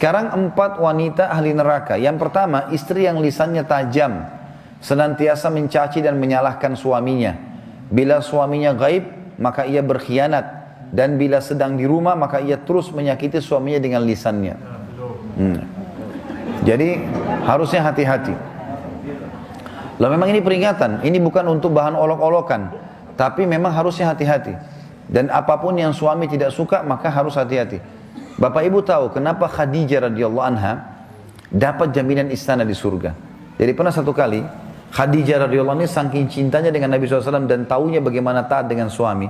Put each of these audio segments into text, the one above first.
Sekarang 4 wanita ahli neraka. Yang pertama, istri yang lisannya tajam, senantiasa mencaci dan menyalahkan suaminya. Bila suaminya gaib, maka ia berkhianat. Dan bila sedang di rumah, maka ia terus menyakiti suaminya dengan lisannya. Jadi harusnya hati-hati. Lalu memang ini peringatan, ini bukan untuk bahan olok-olokan, tapi memang harusnya hati-hati. Dan apapun yang suami tidak suka, maka harus hati-hati. Bapak Ibu tahu kenapa Khadijah radhiyallahu anha dapat jaminan istana di surga. Jadi pernah satu kali Khadijah radhiyallahu anha saking cintanya dengan Nabi SAW dan taunya bagaimana taat dengan suami,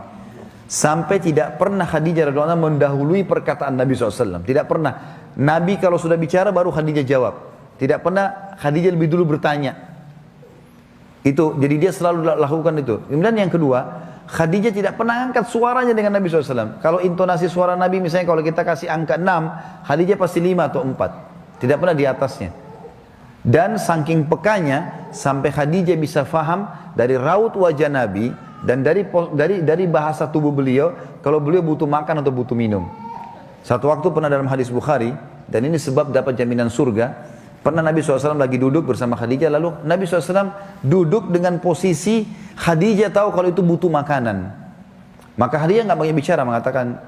sampai tidak pernah Khadijah radhiyallahu anha mendahului perkataan Nabi SAW. Tidak pernah. Nabi kalau sudah bicara baru Khadijah jawab. Tidak pernah Khadijah lebih dulu bertanya. Itu, jadi dia selalu lakukan itu. Kemudian yang kedua, Khadijah tidak pernah angkat suaranya dengan Nabi SAW. Kalau intonasi suara Nabi misalnya kalau kita kasih angka 6, Khadijah pasti 5 atau 4. Tidak pernah di atasnya. Dan saking pekanya, sampai Khadijah bisa faham dari raut wajah Nabi, dan dari bahasa tubuh beliau, kalau beliau butuh makan atau butuh minum. Satu waktu pernah dalam hadis Bukhari, dan ini sebab dapat jaminan surga, pernah Nabi SAW lagi duduk bersama Khadijah, lalu Nabi SAW duduk dengan posisi Khadijah tahu kalau itu butuh makanan. Maka Khadijah nggak banyak bicara, mengatakan,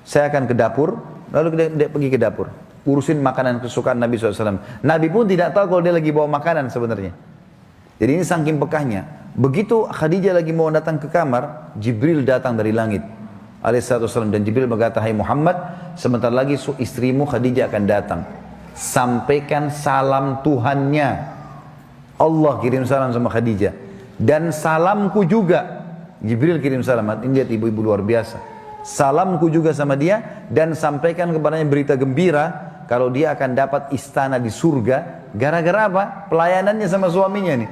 saya akan ke dapur, lalu dia pergi ke dapur, urusin makanan kesukaan Nabi SAW. Nabi pun tidak tahu kalau dia lagi bawa makanan sebenarnya. Jadi ini saking pekahnya. Begitu Khadijah lagi mau datang ke kamar, Jibril datang dari langit alaihissalam, dan Jibril berkata, hai Muhammad, sebentar lagi istrimu Khadijah akan datang. Sampaikan salam Tuhannya. Allah kirim salam sama Khadijah. Dan salamku juga. Jibril kirim salam. Ini lihat ibu-ibu luar biasa. Salamku juga sama dia. Dan sampaikan kepadanya berita gembira. Kalau dia akan dapat istana di surga. Gara-gara apa? Pelayanannya sama suaminya nih.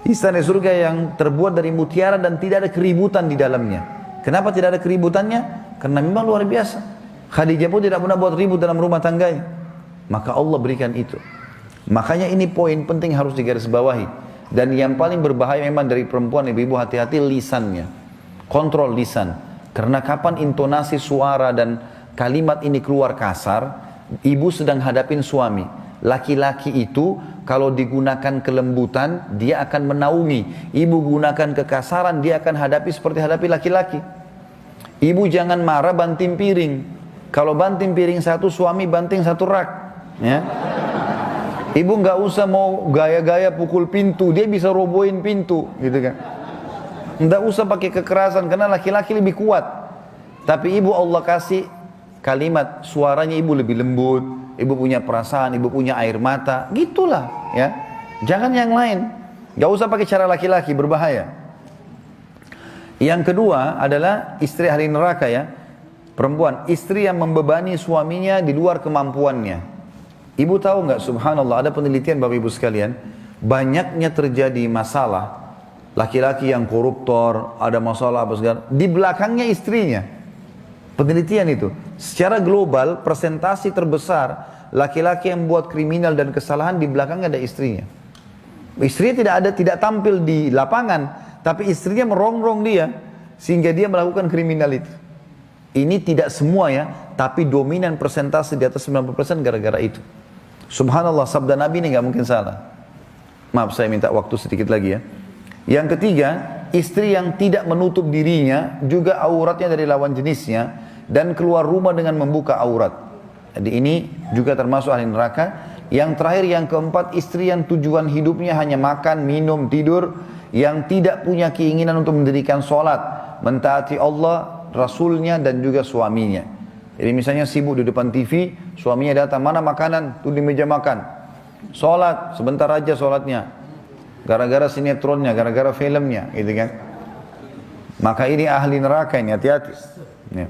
Istana di surga yang terbuat dari mutiara dan tidak ada keributan di dalamnya. Kenapa tidak ada keributannya? Karena memang luar biasa. Khadijah pun tidak pernah buat ribut dalam rumah tangganya. Maka Allah berikan itu. Makanya ini poin penting harus digarisbawahi. Dan yang paling berbahaya memang dari perempuan, ibu-ibu hati-hati lisannya. Kontrol lisan. Karena kapan intonasi suara dan kalimat ini keluar kasar, ibu sedang hadapin suami. Laki-laki itu kalau digunakan kelembutan, dia akan menaungi. Ibu gunakan kekasaran, dia akan hadapi seperti hadapi laki-laki. Ibu jangan marah banting piring. Kalau banting piring satu, suami banting satu rak. Ya. Ibu nggak usah mau gaya-gaya pukul pintu, dia bisa robohin pintu, gitu kan. Nggak usah pakai kekerasan karena laki-laki lebih kuat. Tapi ibu Allah kasih kalimat, suaranya ibu lebih lembut, ibu punya perasaan, ibu punya air mata, gitulah, ya. Jangan yang lain. Nggak usah pakai cara laki-laki, berbahaya. Yang kedua adalah istri ahli neraka, ya. Perempuan, istri yang membebani suaminya di luar kemampuannya. Ibu tahu nggak, subhanallah, ada penelitian Bapak Ibu sekalian, banyaknya terjadi masalah, laki-laki yang koruptor, ada masalah apa segala, di belakangnya istrinya. Penelitian itu, secara global, persentasi terbesar, laki-laki yang buat kriminal dan kesalahan di belakangnya ada istrinya. Istrinya tidak tampil di lapangan, tapi istrinya merongrong dia, sehingga dia melakukan kriminal itu. Ini tidak semua ya, tapi dominan persentase di atas 90% gara-gara itu. Subhanallah, sabda Nabi ini nggak mungkin salah. Maaf, saya minta waktu sedikit lagi ya. Yang ketiga, istri yang tidak menutup dirinya, juga auratnya dari lawan jenisnya, dan keluar rumah dengan membuka aurat. Jadi ini juga termasuk ahli neraka. Yang terakhir, yang keempat, istri yang tujuan hidupnya hanya makan, minum, tidur, yang tidak punya keinginan untuk mendirikan sholat, mentaati Allah, Rasulnya, dan juga suaminya. Jadi misalnya sibuk di depan TV, suaminya datang, mana makanan? Tuh di meja makan. Sholat, sebentar aja sholatnya. Gara-gara sinetronnya, gara-gara filmnya, gitu kan. Maka ini ahli neraka ini, hati-hati. Ya.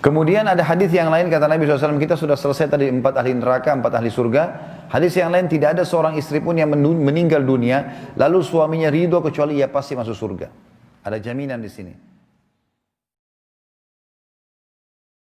Kemudian ada hadis yang lain, kata Nabi SAW, kita sudah selesai tadi 4 ahli neraka, 4 ahli surga. Hadis yang lain, tidak ada seorang istri pun yang meninggal dunia, lalu suaminya ridho kecuali ia pasti masuk surga. Ada jaminan di sini.